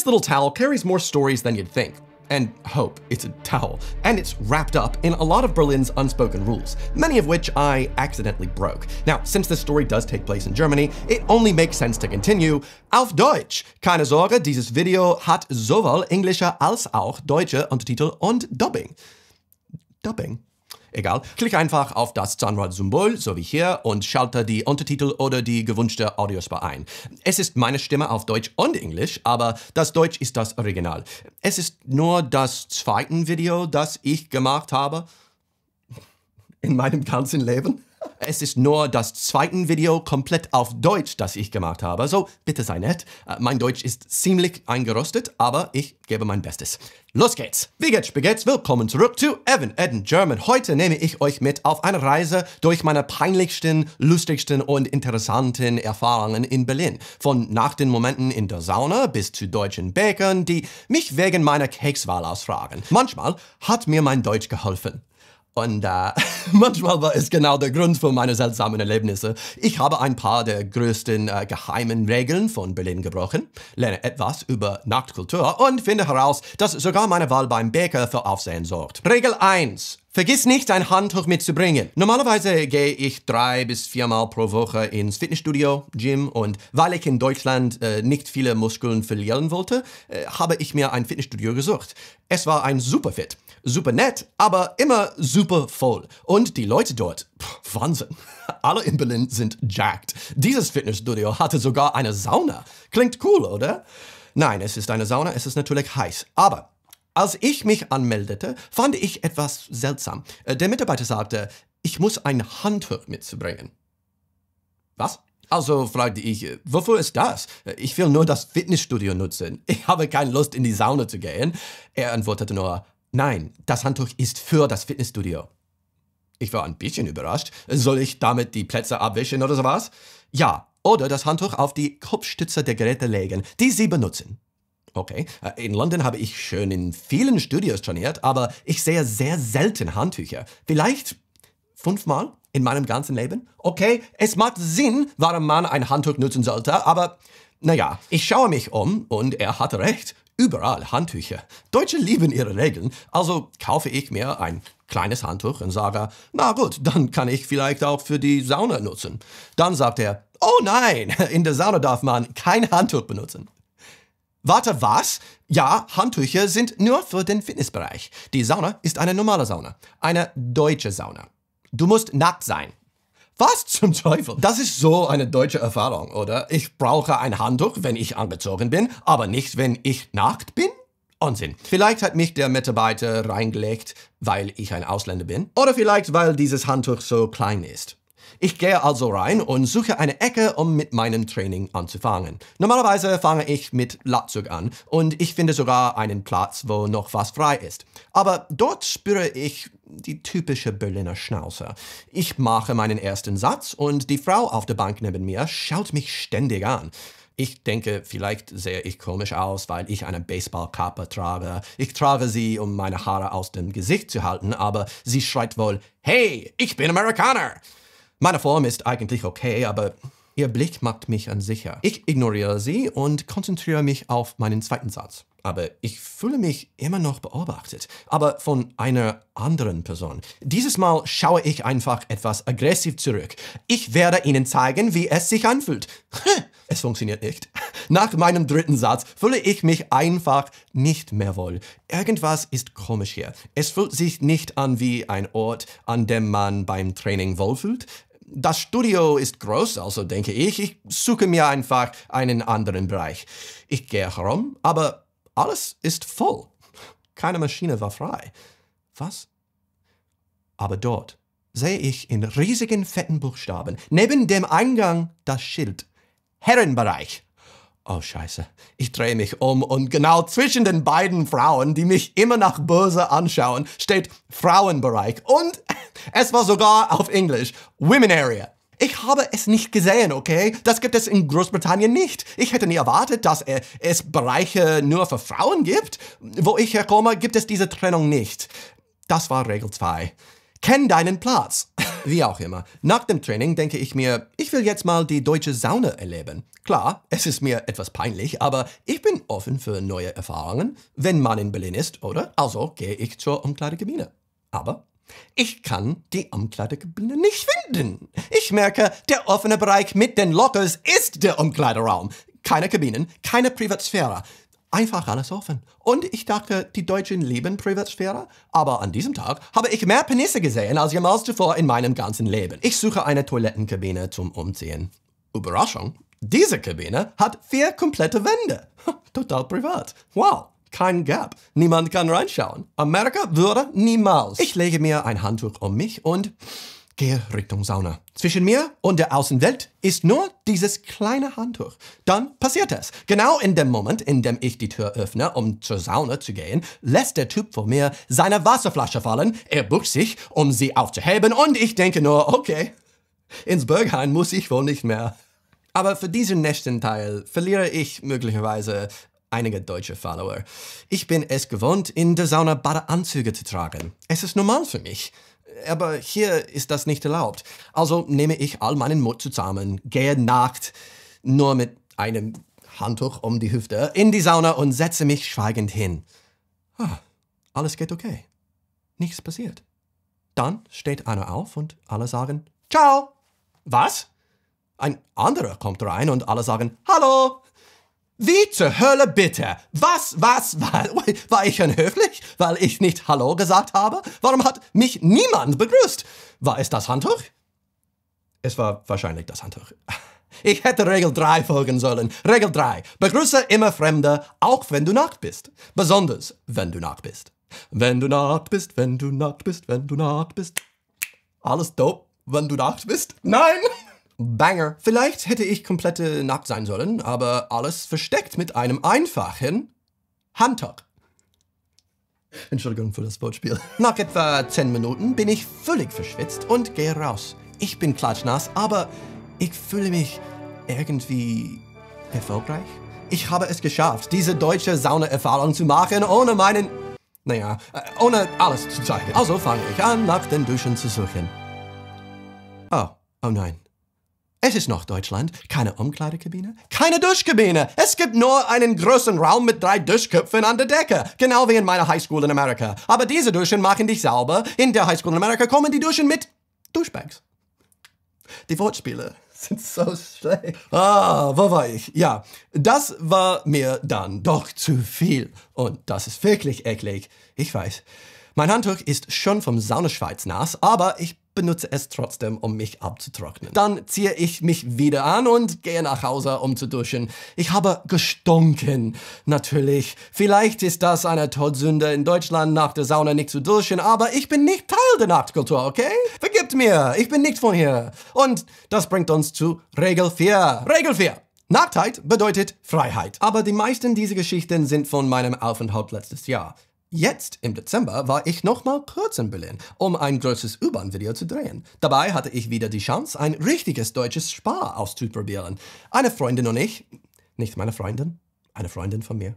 This little towel carries more stories than you'd think. And hope it's a towel. And it's wrapped up in a lot of Berlin's unspoken rules, many of which I accidentally broke. Now, since this story does take place in Germany, it only makes sense to continue auf Deutsch. Keine Sorge, dieses Video hat sowohl englische als auch deutsche Untertitel und Dubbing. Dubbing? Egal. Klick einfach auf das Zahnrad-Symbol, so wie hier, und schalte die Untertitel oder die gewünschte Audiospur ein. Es ist meine Stimme auf Deutsch und Englisch, aber das Deutsch ist das Original. Es ist nur das zweite Video, das ich gemacht habe in meinem ganzen Leben. Es ist nur das zweite Video komplett auf Deutsch, das ich gemacht habe. So, bitte sei nett. Mein Deutsch ist ziemlich eingerostet, aber ich gebe mein Bestes. Los geht's! Wie geht's, Spaghettis? Willkommen zurück zu Evan Eden German. Heute nehme ich euch mit auf eine Reise durch meine peinlichsten, lustigsten und interessanten Erfahrungen in Berlin. Von nackten Momenten in der Sauna bis zu deutschen Bäckern, die mich wegen meiner Kekswahl ausfragen. Manchmal hat mir mein Deutsch geholfen. Und manchmal war es genau der Grund für meine seltsamen Erlebnisse. Ich habe ein paar der größten geheimen Regeln von Berlin gebrochen, lerne etwas über Nachtkultur und finde heraus, dass sogar meine Wahl beim Bäcker für Aufsehen sorgt. Regel 1. Vergiss nicht, ein Handtuch mitzubringen. Normalerweise gehe ich 3 bis 4 Mal pro Woche ins Fitnessstudio, Gym, und weil ich in Deutschland nicht viele Muskeln verlieren wollte, habe ich mir ein Fitnessstudio gesucht. Es war ein Superfit. Super nett, aber immer super voll. Und die Leute dort, Wahnsinn. Alle in Berlin sind jacked. Dieses Fitnessstudio hatte sogar eine Sauna. Klingt cool, oder? Nein, es ist eine Sauna, es ist natürlich heiß. Aber als ich mich anmeldete, fand ich etwas seltsam. Der Mitarbeiter sagte, ich muss ein Handtuch mitzubringen. Was? Also fragte ich, wofür ist das? Ich will nur das Fitnessstudio nutzen. Ich habe keine Lust, in die Sauna zu gehen. Er antwortete nur, nein, das Handtuch ist für das Fitnessstudio. Ich war ein bisschen überrascht. Soll ich damit die Plätze abwischen oder sowas? Ja, oder das Handtuch auf die Kopfstütze der Geräte legen, die Sie benutzen. Okay, in London habe ich schon in vielen Studios trainiert, aber ich sehe sehr selten Handtücher. Vielleicht 5 Mal in meinem ganzen Leben? Okay, es macht Sinn, warum man ein Handtuch nutzen sollte, aber naja, ich schaue mich um und er hatte recht. Überall Handtücher. Deutsche lieben ihre Regeln, also kaufe ich mir ein kleines Handtuch und sage, na gut, dann kann ich vielleicht auch für die Sauna nutzen. Dann sagt er, oh nein, in der Sauna darf man kein Handtuch benutzen. Warte, was? Ja, Handtücher sind nur für den Fitnessbereich. Die Sauna ist eine normale Sauna. Eine deutsche Sauna. Du musst nackt sein. Was zum Teufel? Das ist so eine deutsche Erfahrung, oder? Ich brauche ein Handtuch, wenn ich angezogen bin, aber nicht, wenn ich nackt bin? Unsinn. Vielleicht hat mich der Mitarbeiter reingelegt, weil ich ein Ausländer bin. Oder vielleicht, weil dieses Handtuch so klein ist. Ich gehe also rein und suche eine Ecke, um mit meinem Training anzufangen. Normalerweise fange ich mit Latzug an und ich finde sogar einen Platz, wo noch was frei ist. Aber dort spüre ich die typische Berliner Schnauze. Ich mache meinen ersten Satz und die Frau auf der Bank neben mir schaut mich ständig an. Ich denke, vielleicht sehe ich komisch aus, weil ich eine Baseballkappe trage. Ich trage sie, um meine Haare aus dem Gesicht zu halten, aber sie schreit wohl, hey, ich bin Amerikaner! Meine Form ist eigentlich okay, aber ihr Blick macht mich unsicher. Ich ignoriere sie und konzentriere mich auf meinen zweiten Satz. Aber ich fühle mich immer noch beobachtet, aber von einer anderen Person. Dieses Mal schaue ich einfach etwas aggressiv zurück. Ich werde Ihnen zeigen, wie es sich anfühlt. Es funktioniert nicht. Nach meinem dritten Satz fühle ich mich einfach nicht mehr wohl. Irgendwas ist komisch hier. Es fühlt sich nicht an wie ein Ort, an dem man beim Training wohlfühlt. Das Studio ist groß, also denke ich, ich suche mir einfach einen anderen Bereich. Ich gehe herum, aber alles ist voll. Keine Maschine war frei. Was? Aber dort sehe ich in riesigen, fetten Buchstaben neben dem Eingang das Schild Herrenbereich. Oh Scheiße, ich drehe mich um und genau zwischen den beiden Frauen, die mich immer noch böse anschauen, steht Frauenbereich und es war sogar auf Englisch, Women Area. Ich habe es nicht gesehen, okay? Das gibt es in Großbritannien nicht. Ich hätte nie erwartet, dass es Bereiche nur für Frauen gibt. Wo ich herkomme, gibt es diese Trennung nicht. Das war Regel 2. Kenn deinen Platz. Wie auch immer. Nach dem Training denke ich mir, ich will jetzt mal die deutsche Sauna erleben. Klar, es ist mir etwas peinlich, aber ich bin offen für neue Erfahrungen, wenn man in Berlin ist, oder? Also gehe ich zur Umkleidekabine. Aber ich kann die Umkleidekabine nicht finden. Ich merke, der offene Bereich mit den Lockers ist der Umkleideraum. Keine Kabinen, keine Privatsphäre. Einfach alles offen. Und ich dachte, die Deutschen lieben Privatsphäre. Aber an diesem Tag habe ich mehr Penisse gesehen als jemals zuvor in meinem ganzen Leben. Ich suche eine Toilettenkabine zum Umziehen. Überraschung, diese Kabine hat 4 komplette Wände. Total privat. Wow. Kein Gap. Niemand kann reinschauen. Amerika würde niemals. Ich lege mir ein Handtuch um mich und gehe Richtung Sauna. Zwischen mir und der Außenwelt ist nur dieses kleine Handtuch. Dann passiert es. Genau in dem Moment, in dem ich die Tür öffne, um zur Sauna zu gehen, lässt der Typ vor mir seine Wasserflasche fallen. Er bückt sich, um sie aufzuheben, und ich denke nur, okay, ins Berghain muss ich wohl nicht mehr. Aber für diesen nächsten Teil verliere ich möglicherweise einige deutsche Follower. Ich bin es gewohnt, in der Sauna Badeanzüge zu tragen. Es ist normal für mich. Aber hier ist das nicht erlaubt. Also nehme ich all meinen Mut zusammen, gehe nackt, nur mit einem Handtuch um die Hüfte, in die Sauna und setze mich schweigend hin. Alles geht okay. Nichts passiert. Dann steht einer auf und alle sagen, ciao. Was? Ein anderer kommt rein und alle sagen, hallo. Wie zur Hölle bitte? Was? War ich unhöflich, weil ich nicht Hallo gesagt habe? Warum hat mich niemand begrüßt? War es das Handtuch? Es war wahrscheinlich das Handtuch. Ich hätte Regel 3 folgen sollen. Regel 3. Begrüße immer Fremde, auch wenn du nackt bist. Besonders, wenn du nackt bist. Wenn du nackt bist, wenn du nackt bist, wenn du nackt bist. Alles dope, wenn du nackt bist? Nein! Banger. Vielleicht hätte ich komplett nackt sein sollen, aber alles versteckt mit einem einfachen Handtuch. Entschuldigung für das Wortspiel. Nach etwa 10 Minuten bin ich völlig verschwitzt und gehe raus. Ich bin klatschnass, aber ich fühle mich irgendwie erfolgreich. Ich habe es geschafft, diese deutsche Saunaerfahrung zu machen, ohne ohne alles zu zeigen. Also fange ich an, nach den Duschen zu suchen. Oh nein. Es ist noch Deutschland. Keine Umkleidekabine, keine Duschkabine. Es gibt nur einen großen Raum mit 3 Duschköpfen an der Decke. Genau wie in meiner Highschool in Amerika. Aber diese Duschen machen dich sauber. In der Highschool in Amerika kommen die Duschen mit Duschbags. Die Wortspiele sind so schlecht. Wo war ich? Ja, das war mir dann doch zu viel. Und das ist wirklich eklig. Ich weiß. Mein Handtuch ist schon vom Saunaschweiz nass, aber ich benutze es trotzdem, um mich abzutrocknen. Dann ziehe ich mich wieder an und gehe nach Hause, um zu duschen. Ich habe gestunken. Natürlich. Vielleicht ist das eine Todsünde in Deutschland, nach der Sauna nicht zu duschen, aber ich bin nicht Teil der Nacktkultur, okay? Vergibt mir, ich bin nicht von hier. Und das bringt uns zu Regel 4. Regel 4. Nacktheit bedeutet Freiheit. Aber die meisten dieser Geschichten sind von meinem Aufenthalt letztes Jahr. Jetzt, im Dezember, war ich nochmal kurz in Berlin, um ein großes U-Bahn-Video zu drehen. Dabei hatte ich wieder die Chance, ein richtiges deutsches Spa auszuprobieren. Eine Freundin und ich, nicht meine Freundin, eine Freundin von mir,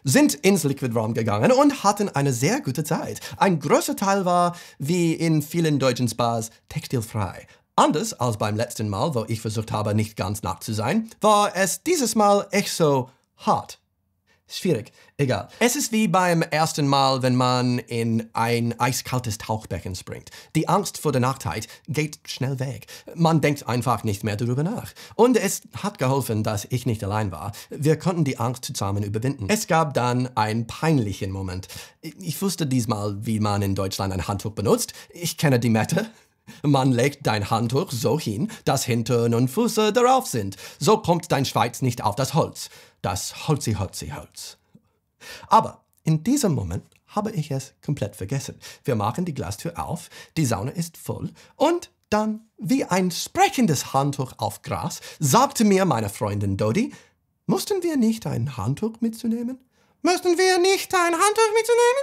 sind ins Liquid Raum gegangen und hatten eine sehr gute Zeit. Ein großer Teil war, wie in vielen deutschen Spas, textilfrei. Anders als beim letzten Mal, wo ich versucht habe, nicht ganz nackt zu sein, war es dieses Mal echt so hart. Schwierig, egal. Es ist wie beim ersten Mal, wenn man in ein eiskaltes Tauchbecken springt. Die Angst vor der Nacktheit geht schnell weg. Man denkt einfach nicht mehr darüber nach. Und es hat geholfen, dass ich nicht allein war. Wir konnten die Angst zusammen überwinden. Es gab dann einen peinlichen Moment. Ich wusste diesmal, wie man in Deutschland ein Handtuch benutzt. Ich kenne die Methode. Man legt dein Handtuch so hin, dass Hintern und Füße darauf sind. So kommt dein Schweiz nicht auf das Holz. Das Holzi-Holzi-Holz. Aber in diesem Moment habe ich es komplett vergessen. Wir machen die Glastür auf, die Sauna ist voll und dann, wie ein sprechendes Handtuch auf Gras, sagte mir meine Freundin Dodi, mussten wir nicht ein Handtuch mitzunehmen? Müssten wir nicht ein Handtuch mitzunehmen?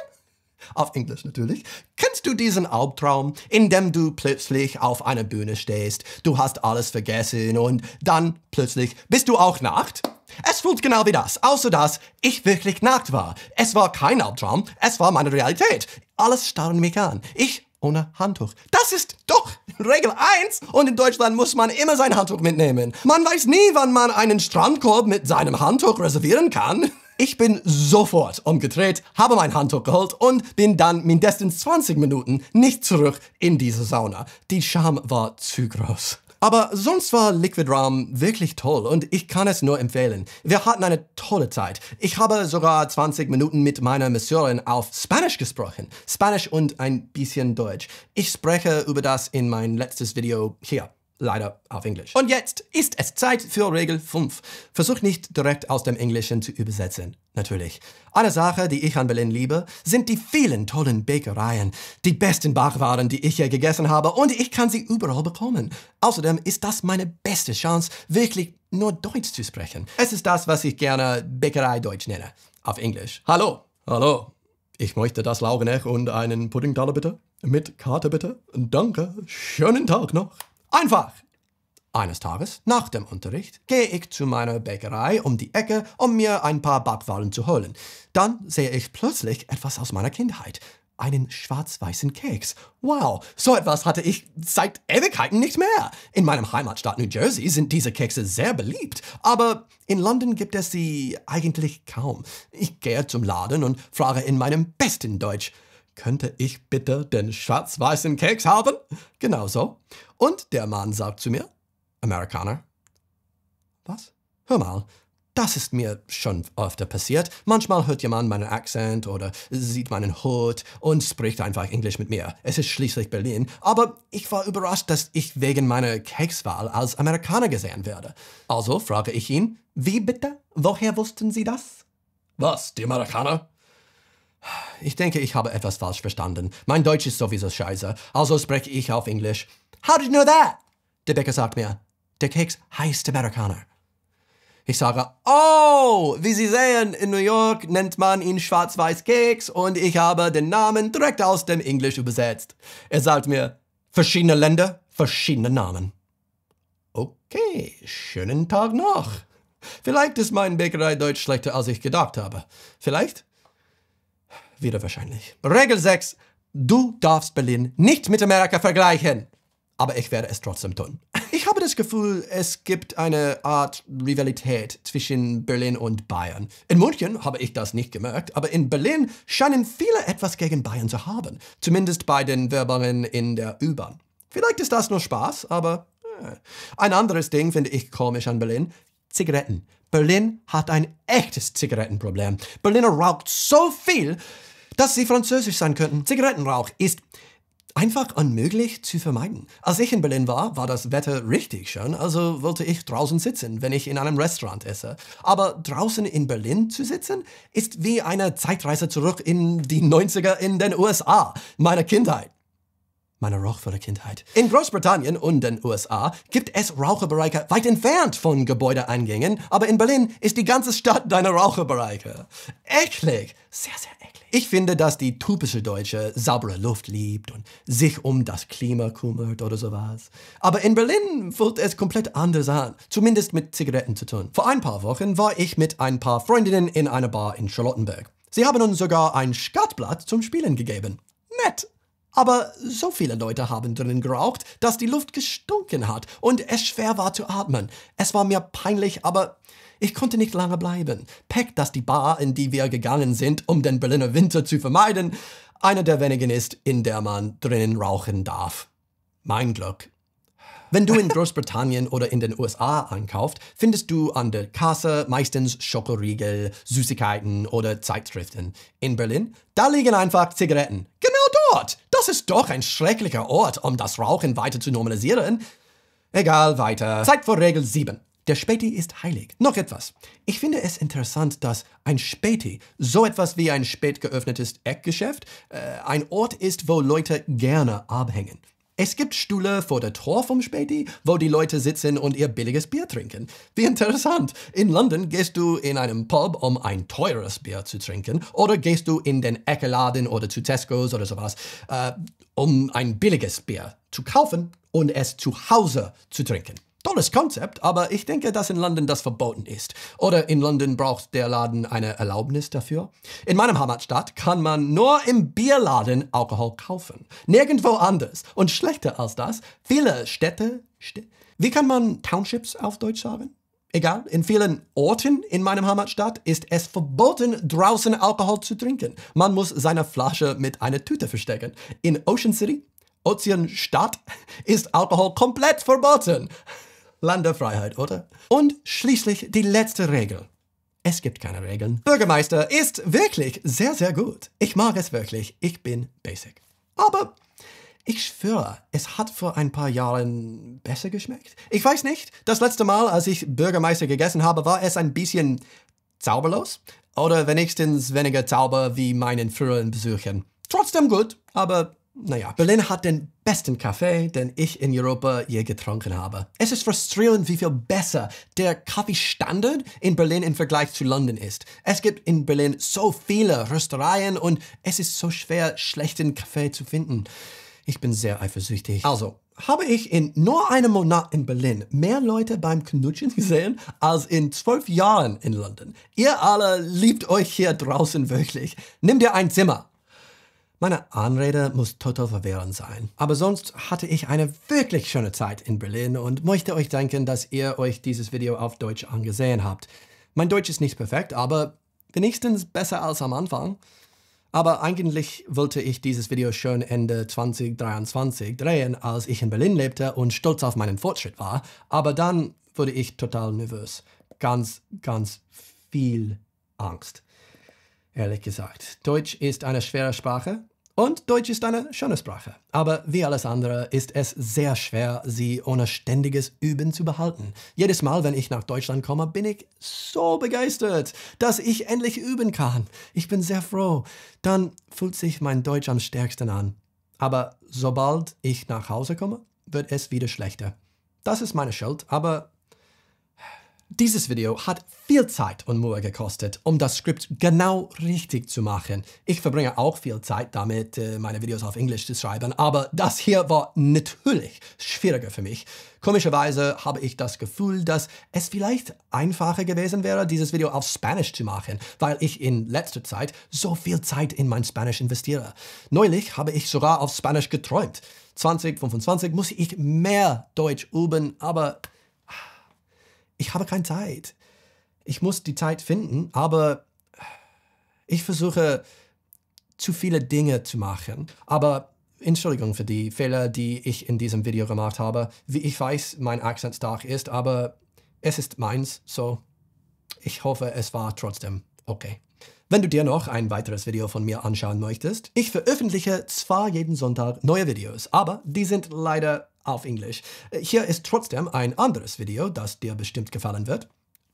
Auf Englisch natürlich. Kennst du diesen Albtraum, in dem du plötzlich auf einer Bühne stehst, du hast alles vergessen und dann plötzlich bist du auch nackt? Es fühlt genau wie das, außer dass ich wirklich nackt war. Es war kein Albtraum, es war meine Realität. Alles starren mich an. Ich ohne Handtuch. Das ist doch Regel 1 und in Deutschland muss man immer sein Handtuch mitnehmen. Man weiß nie, wann man einen Strandkorb mit seinem Handtuch reservieren kann. Ich bin sofort umgedreht, habe mein Handtuch geholt und bin dann mindestens 20 Minuten nicht zurück in diese Sauna. Die Scham war zu groß. Aber sonst war Liquid Rum wirklich toll und ich kann es nur empfehlen. Wir hatten eine tolle Zeit. Ich habe sogar 20 Minuten mit meiner Masseurin auf Spanisch gesprochen. Spanisch und ein bisschen Deutsch. Ich spreche über das in mein letztes Video hier. Leider auf Englisch. Und jetzt ist es Zeit für Regel 5. Versuch nicht direkt aus dem Englischen zu übersetzen. Natürlich. Eine Sache, die ich an Berlin liebe, sind die vielen tollen Bäckereien. Die besten Backwaren, die ich hier gegessen habe und ich kann sie überall bekommen. Außerdem ist das meine beste Chance, wirklich nur Deutsch zu sprechen. Es ist das, was ich gerne Bäckerei-Deutsch nenne. Auf Englisch. Hallo. Hallo. Ich möchte das Laugenech und einen Puddingtaler bitte. Mit Karte bitte. Danke. Schönen Tag noch. Einfach. Eines Tages, nach dem Unterricht, gehe ich zu meiner Bäckerei um die Ecke, um mir ein paar Backwaren zu holen. Dann sehe ich plötzlich etwas aus meiner Kindheit. Einen schwarz-weißen Keks. Wow, so etwas hatte ich seit Ewigkeiten nicht mehr. In meinem Heimatstaat New Jersey sind diese Kekse sehr beliebt, aber in London gibt es sie eigentlich kaum. Ich gehe zum Laden und frage in meinem besten Deutsch: Könnte ich bitte den schwarz-weißen Keks haben? Genau so. Und der Mann sagt zu mir: Amerikaner. Was? Hör mal, das ist mir schon öfter passiert. Manchmal hört jemand meinen Akzent oder sieht meinen Hut und spricht einfach Englisch mit mir. Es ist schließlich Berlin. Aber ich war überrascht, dass ich wegen meiner Kekswahl als Amerikaner gesehen werde. Also frage ich ihn: Wie bitte? Woher wussten Sie das? Was, die Amerikaner? Ich denke, ich habe etwas falsch verstanden. Mein Deutsch ist sowieso scheiße, also spreche ich auf Englisch. How did you know that? Der Bäcker sagt mir: Der Keks heißt Amerikaner. Ich sage: Oh, wie Sie sehen, in New York nennt man ihn Schwarz-Weiß-Keks und ich habe den Namen direkt aus dem Englisch übersetzt. Er sagt mir: Verschiedene Länder, verschiedene Namen. Okay, schönen Tag noch. Vielleicht ist mein Bäckerei-Deutsch schlechter, als ich gedacht habe. Vielleicht? Wieder wahrscheinlich. Regel 6. Du darfst Berlin nicht mit Amerika vergleichen. Aber ich werde es trotzdem tun. Ich habe das Gefühl, es gibt eine Art Rivalität zwischen Berlin und Bayern. In München habe ich das nicht gemerkt, aber in Berlin scheinen viele etwas gegen Bayern zu haben. Zumindest bei den Werbungen in der U-Bahn. Vielleicht ist das nur Spaß, aber Ein anderes Ding finde ich komisch an Berlin: Zigaretten. Berlin hat ein echtes Zigarettenproblem. Berliner raucht so viel, dass sie französisch sein könnten. Zigarettenrauch ist einfach unmöglich zu vermeiden. Als ich in Berlin war, war das Wetter richtig schön, also wollte ich draußen sitzen, wenn ich in einem Restaurant esse. Aber draußen in Berlin zu sitzen, ist wie eine Zeitreise zurück in die 90er in den USA, meine Kindheit. Meine rauchvolle Kindheit. In Großbritannien und den USA gibt es Raucherbereiche weit entfernt von Gebäudeeingängen, aber in Berlin ist die ganze Stadt deine Raucherbereiche. Eklig. Sehr, sehr eklig. Ich finde, dass die typische Deutsche saubere Luft liebt und sich um das Klima kümmert oder sowas. Aber in Berlin fühlt es komplett anders an. Zumindest mit Zigaretten zu tun. Vor ein paar Wochen war ich mit ein paar Freundinnen in einer Bar in Charlottenburg. Sie haben uns sogar ein Skatblatt zum Spielen gegeben. Nett. Aber so viele Leute haben drinnen geraucht, dass die Luft gestunken hat und es schwer war zu atmen. Es war mir peinlich, aber ich konnte nicht lange bleiben. Pech, dass die Bar, in die wir gegangen sind, um den Berliner Winter zu vermeiden, eine der wenigen ist, in der man drinnen rauchen darf. Mein Glück. Wenn du in Großbritannien oder in den USA einkaufst, findest du an der Kasse meistens Schokoriegel, Süßigkeiten oder Zeitschriften. In Berlin, da liegen einfach Zigaretten. Genau dort! Das ist doch ein schrecklicher Ort, um das Rauchen weiter zu normalisieren. Egal, weiter. Zeit für Regel 7. Der Späti ist heilig. Noch etwas. Ich finde es interessant, dass ein Späti, so etwas wie ein spät geöffnetes Eckgeschäft, ein Ort ist, wo Leute gerne abhängen. Es gibt Stühle vor der Tor vom Späti, wo die Leute sitzen und ihr billiges Bier trinken. Wie interessant. In London gehst du in einem Pub, um ein teures Bier zu trinken, oder gehst du in den Ecke-Laden oder zu Tesco's oder sowas, um ein billiges Bier zu kaufen und es zu Hause zu trinken. Tolles Konzept, aber ich denke, dass in London das verboten ist. Oder in London braucht der Laden eine Erlaubnis dafür. In meinem Heimatstadt kann man nur im Bierladen Alkohol kaufen. Nirgendwo anders. Und schlechter als das, viele Städte... Wie kann man Townships auf Deutsch sagen? Egal, in vielen Orten in meinem Heimatstadt ist es verboten, draußen Alkohol zu trinken. Man muss seine Flasche mit einer Tüte verstecken. In Ocean City, Ozeanstadt, ist Alkohol komplett verboten. Land der Freiheit, oder? Und schließlich die letzte Regel. Es gibt keine Regeln. Bürgermeister ist wirklich sehr, sehr gut. Ich mag es wirklich. Ich bin basic. Aber ich schwöre, es hat vor ein paar Jahren besser geschmeckt. Ich weiß nicht, das letzte Mal, als ich Bürgermeister gegessen habe, war es ein bisschen zauberlos. Oder wenigstens weniger Zauber wie meinen früheren Besuchen. Trotzdem gut, aber naja. Berlin hat den besten Kaffee, den ich in Europa je getrunken habe. Es ist frustrierend, wie viel besser der Kaffeestandard in Berlin im Vergleich zu London ist. Es gibt in Berlin so viele Röstereien und es ist so schwer, schlechten Kaffee zu finden. Ich bin sehr eifersüchtig. Also, habe ich in nur einem Monat in Berlin mehr Leute beim Knutschen gesehen, als in 12 Jahren in London. Ihr alle liebt euch hier draußen wirklich. Nimm dir ein Zimmer. Meine Anrede muss total verwirrend sein. Aber sonst hatte ich eine wirklich schöne Zeit in Berlin und möchte euch danken, dass ihr euch dieses Video auf Deutsch angesehen habt. Mein Deutsch ist nicht perfekt, aber wenigstens besser als am Anfang. Aber eigentlich wollte ich dieses Video schon Ende 2023 drehen, als ich in Berlin lebte und stolz auf meinen Fortschritt war. Aber dann wurde ich total nervös. Ganz viel Angst. Ehrlich gesagt, Deutsch ist eine schwere Sprache und Deutsch ist eine schöne Sprache. Aber wie alles andere ist es sehr schwer, sie ohne ständiges Üben zu behalten. Jedes Mal, wenn ich nach Deutschland komme, bin ich so begeistert, dass ich endlich üben kann. Ich bin sehr froh. Dann fühlt sich mein Deutsch am stärksten an. Aber sobald ich nach Hause komme, wird es wieder schlechter. Das ist meine Schuld, aber dieses Video hat viel Zeit und Mühe gekostet, um das Skript genau richtig zu machen. Ich verbringe auch viel Zeit damit, meine Videos auf Englisch zu schreiben, aber das hier war natürlich schwieriger für mich. Komischerweise habe ich das Gefühl, dass es vielleicht einfacher gewesen wäre, dieses Video auf Spanisch zu machen, weil ich in letzter Zeit so viel Zeit in mein Spanisch investiere. Neulich habe ich sogar auf Spanisch geträumt. 2025 muss ich mehr Deutsch üben, aber ich habe keine Zeit. Ich muss die Zeit finden, aber ich versuche, zu viele Dinge zu machen. Aber Entschuldigung für die Fehler, die ich in diesem Video gemacht habe. Wie ich weiß, mein Akzent stark ist, aber es ist meins, so ich hoffe, es war trotzdem okay. Wenn du dir noch ein weiteres Video von mir anschauen möchtest, ich veröffentliche zwar jeden Sonntag neue Videos, aber die sind leider auf Englisch. Hier ist trotzdem ein anderes Video, das dir bestimmt gefallen wird.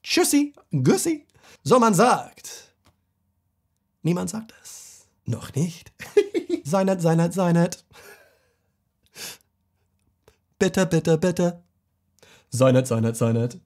Tschüssi, Güssi. So man sagt. Niemand sagt es. Noch nicht. Sei nett, sei nett, sei nett. Bitte, bitte, bitte. Sei nett, sei nett, sei nett.